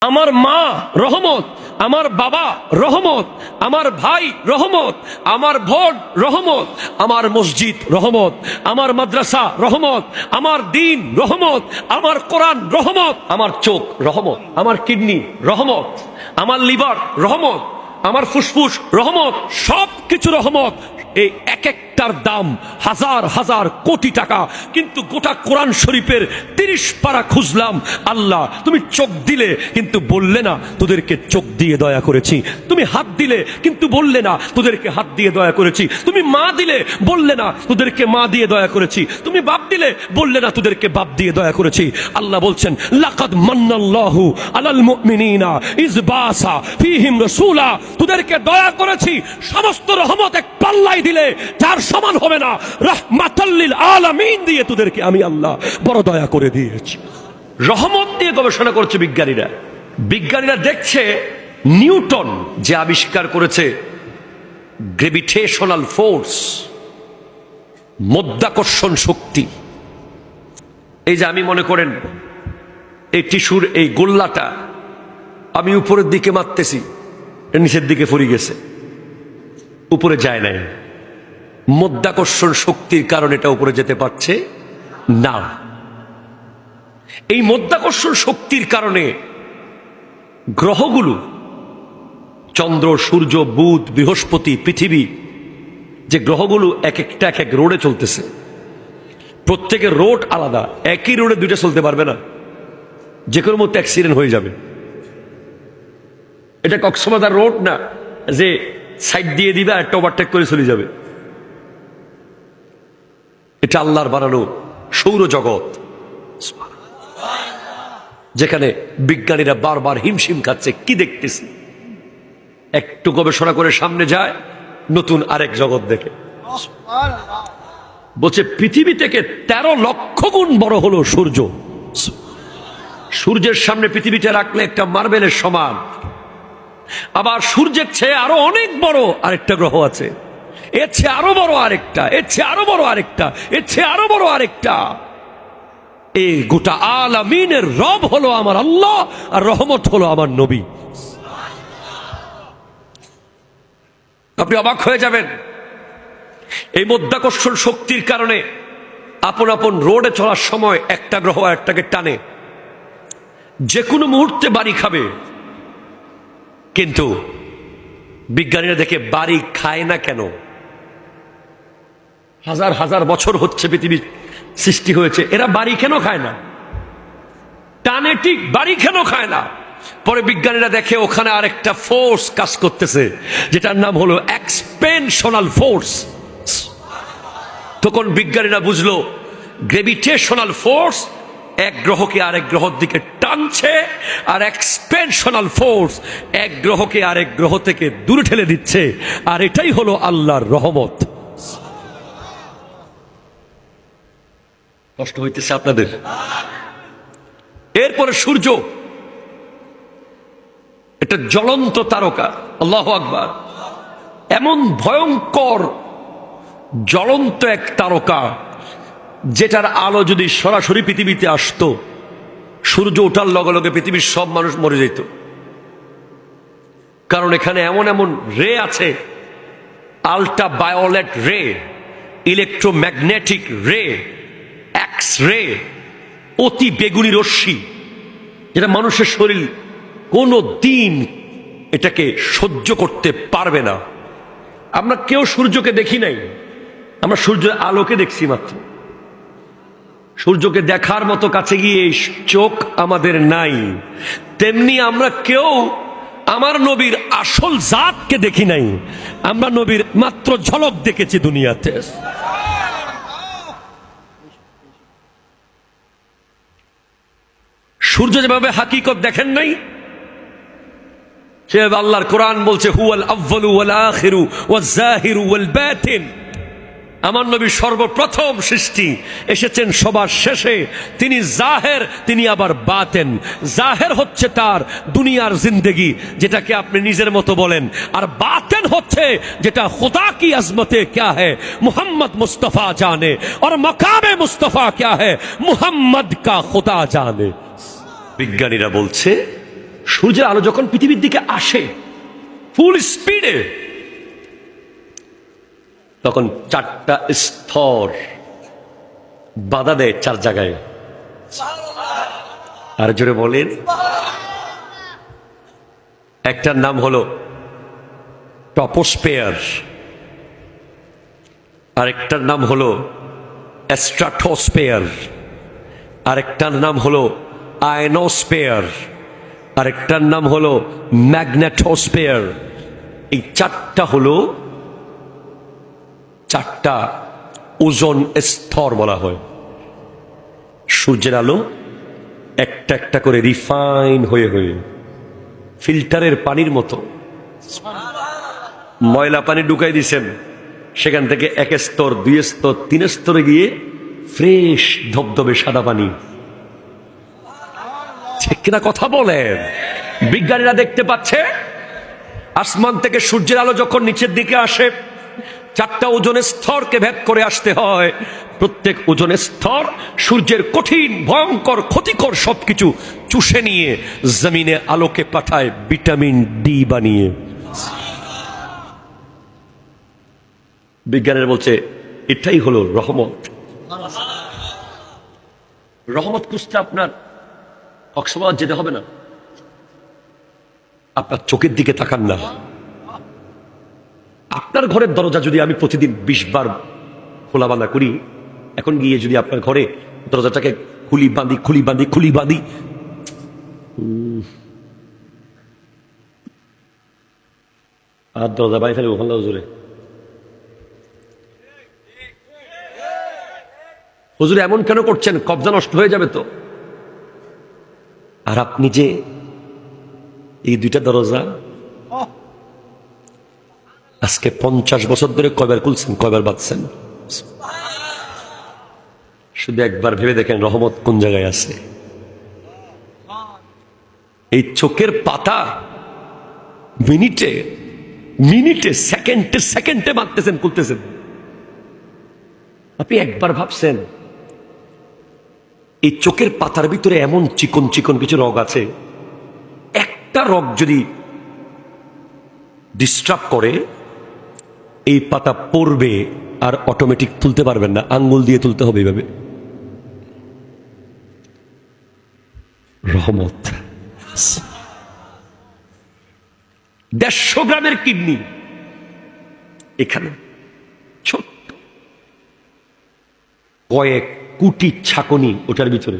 আমার মা রহমত, আমার বাবা রহমত, আমার ভাই রহমত, আমার ভোট রহমত, আমার মসজিদ রহমত, আমার মাদ্রাসা রহমত, আমার দিন রহমত, আমার কোরআন রহমত, আমার চোখ রহমত, আমার কিডনি রহমত, আমার লিভার রহমত, আমার ফুসফুস রহমত, সবকিছু রহমত। এই এক একটার দাম হাজার হাজার কোটি টাকা, কিন্তু গোটা কোরআন শরীফের 30 পারা খুঁজলাম। আল্লাহ তুমি চোখ দিলে কিন্তু বললে না তোদেরকে চোখ দিয়ে দয়া করেছি, তুমি হাত দিলে কিন্তু বললে না তোদেরকে হাত দিয়ে দয়া করেছি, তুমি মা দিলে বললে না তোদেরকে মা দিয়ে দয়া করেছি, তুমি বাপ দিলে বললে না তোদেরকে বাপ দিয়ে দয়া করেছি। আল্লাহ বলছেন লাকাদ মান্নাল্লাহু আলাল মুমিনিনা ইয বাসা ফীহিম রাসূলা, তোদেরকে দয়া করেছি সমস্ত রহমত এক পাল্লাই দিলে যার সমান হবে না, রাহমাতাল লিল আলামিন দিয়ে তোদেরকে আমি আল্লাহ বড় দয়া করে দিয়েছি। রহমত নিয়ে গবেষণা করছে বিজ্ঞানীরা। বিজ্ঞানীরা দেখছে নিউটন যে আবিষ্কার করেছে গ্রেভিটেশনাল ফোর্স, মধ্যাকর্ষণ শক্তি। এই যে আমি মনে করেন এই টিস্যুর এই গোল্লাটা আমি উপরের দিকে মারতেছি, নিচের দিকে পড়ে গেছে, উপরে যায় নাই। মধ্যাকর্ষণ শক্তির কারণে এটা উপরে যেতে পারছে না। এই মধ্যাকর্ষণ শক্তির কারণে গ্রহগুলো, চন্দ্র, সূর্য, বুধ, বৃহস্পতি, পৃথিবী, যে গ্রহগুলো এক একটা এক এক রোডে চলতেছে, প্রত্যেকের রোড আলাদা, একই রোডে দুইটা চলতে পারবে না, যে কোনো মধ্যে অ্যাক্সিডেন্ট হয়ে যাবে। এটা কক্সবাজার রোড না যে সাইড দিয়ে দিবে আর একটা ওভারটেক করে চলে যাবে। এটা আল্লাহর বানানো সৌরজগৎ, যেখানে বিজ্ঞানীরা বারবার হিমশিম খাচ্ছে কি দেখতেছি। একটু গবেষণা করে সামনে যায়, নতুন আরেক জগৎ দেখে। বলছে পৃথিবী থেকে 13 লক্ষ গুণ বড় হলো সূর্য। সূর্যের সামনে পৃথিবীটা রাখলে একটা মার্বেলের সমান। আবার সূর্যের চেয়ে আরো অনেক বড় আরেকটা গ্রহ আছে, এর চেয়ে আরো বড় আরেকটা, এর চেয়ে আরো বড় আরেকটা, এর চেয়ে আরো বড় আরেকটা। এই গোটা আলামিনের রব হলো আমার আল্লাহ, আর রহমত হলো আমার নবী। আপনি অবাক হয়ে যাবেন। এই মধ্যাকর্ষণ শক্তির কারণে আপন আপন রোডে চলার সময় একটা গ্রহ আরেকটাকে টানে, যে কোনো মুহূর্তে বাড়ি খাবে। কিন্তু বিজ্ঞানীরা দেখে বাড়ি খায় না কেন? হাজার হাজার বছর হচ্ছে পৃথিবী সৃষ্টি হয়েছে, এরা বাড়ি কেন খায় না? টানে ঠিক, বাড়ি কেন খায় না? পরে বিজ্ঞানীরা দেখে ওখানে আরেকটা ফোর্স কাজ করতেছে, যেটার নাম হলো এক্সপেনশনাল ফোর্স। তখন বিজ্ঞানীরা বুঝলো গ্রেভিটেশনাল ফোর্স এক গ্রহকে আরেক গ্রহের দিকে টানছে, আর এক্সপেনশনাল ফোর্স এক গ্রহকে আরেক গ্রহ থেকে দূরে ঠেলে দিচ্ছে। আর এটাই হলো আল্লাহর রহমত। কষ্ট হইতেছে আপনাদের? এরপরে সূর্য, এটা জ্বলন্ত তারকা। আল্লাহু আকবার। এমন ভয়ঙ্কর জ্বলন্ত এক তারকা, যেটার আলো যদি সরাসরি পৃথিবীতে আসতো, সূর্য ওঠার লগে লগে পৃথিবীর সব মানুষ মরে যেত। কারণ এখানে এমন এমন রে আছে, আল্ট্রা ভায়োলেট রে, ইলেকট্রোম্যাগনেটিক রে, এক্স রে, অতি বেগুনি রশ্মি, যেটা মানুষের শরীর কোনো দিন এটাকে সহ্য করতে পারবে না। আমরা কেউ সূর্যকে দেখি নাই, আমরা সূর্যের আলোকে দেখছি মাত্র। সূর্যকে দেখার মতো কাছে গিয়ে চোখ আমাদের নাই। তেমনি আমরা কেউ আমার নবীর আসল জাতকে দেখি নাই, আমরা নবীর মাত্র ঝলক দেখেছি দুনিয়াতে। সূর্য যেভাবে হাকিকত দেখেন নাই, সেভাবে আল্লাহর কোরআন বলছে হুয়াল আউয়ালু ওয়াল আখিরু ওয়াজ জাহিরু ওয়াল বাতিন। আমার নবী সর্বপ্রথম সৃষ্টি, এসেছেন সবার শেষে। তিনি জাহের, তিনি আবার বাতেন। জাহের হচ্ছে তার দুনিয়ার জিন্দেগি, যেটাকে আপনি নিজের মতো বলেন, আর বাতেন হচ্ছে যেটা খুদা কি আজমতে ক্যা है মুহাম্মদ মুস্তাফা জানে, और মকামে মুস্তাফা ক্যা है মুহাম্মদ কা খুদা জানে। বিজ্ঞানীরা বলছে সূর্যের আলো যখন পৃথিবীর দিকে আসে ফুল স্পিডে, তখন চারটা স্তর বাধা দেয় চার জায়গায়। আর জোরে বলেন। একটার নাম হলো টপোস্ফিয়ার, আরেকটার নাম হলো স্ট্রাটোস্ফিয়ার, আরেকটার নাম হলো আয়নোস্ফিয়ার, আরেকটার নাম হলো ম্যাগনেটোস্ফিয়ার। এই চারটা হলো চারটা ওজোন স্তর বলা হয়। সূর্যের আলো একটা একটা করে রিফাইন হয়ে হয়ে ফিল্টারের পানির মতো ময়লা পানি ঢুকাই দিছেন, সেখান থেকে এক স্তর, দুই স্তর, তিন স্তরে গিয়ে ফ্রেশ ধবধবে সাদা পানি। ঠিক কিনা কথা বলেন? বিজ্ঞানীরা দেখতে পাচ্ছে আসমান থেকে সূর্যের আলো যখন নিচের দিকে আসে, চারটা ওজনের স্তরকে ভেদ করে আসতে হয়। প্রত্যেক ওজনের স্তর সূর্যের কঠিন, ভয়ঙ্কর, ক্ষতিকর সবকিছু চুষে নিয়ে জমিনে আলোকে পাঠায় ভিটামিন ডি বানিয়ে। বিজ্ঞানের বলছে এটাই হলো রহমত। রহমত খুঁজতে আপনার কক্সবাজার যেতে হবে না, আপনার চোখের দিকে তাকান না। আপনার ঘরের দরজা যদি আমি প্রতিদিন 20 বার খোলা বাঁধা করি, এখন গিয়ে যদি আপনার ঘরে দরজাটাকে খুলি বাঁধি খুলি বাঁধি খুলি বাঁধি, আর দরজা বাইরে ফেলে ওখানে হুজুরে, হুজুরে এমন কেন করছেন? কবজা নষ্ট হয়ে যাবে তো। আর আপনি যে এই দুইটা দরজা আজকে 50 বছর ধরে কয়বার খুলছেন, কয়বার বাঁধছেন? শুধু একবার ভেবে দেখেন রহমত কোন জায়গায় আছে। এই চোখের পাতা মিনিটে মিনিটে, সেকেন্ডে সেকেন্ডে বাঁধতেছেন, খুলতেছেন। আপনি একবার ভাবছেন এই চোখের পাতার ভিতরে এমন চিকন চিকন কিছু রগ আছে, একটা রগ যদি ডিস্টার্ব করে এই পাতা পড়বে আর অটোমেটিক তুলতে পারবেন না, আঙ্গুল দিয়ে তুলতে হবে এইভাবে। রহমত। 150 গ্রামের কিডনি এখানে, ছোট্ট কয়েক কোটি ছাকনি ওটার ভিতরে।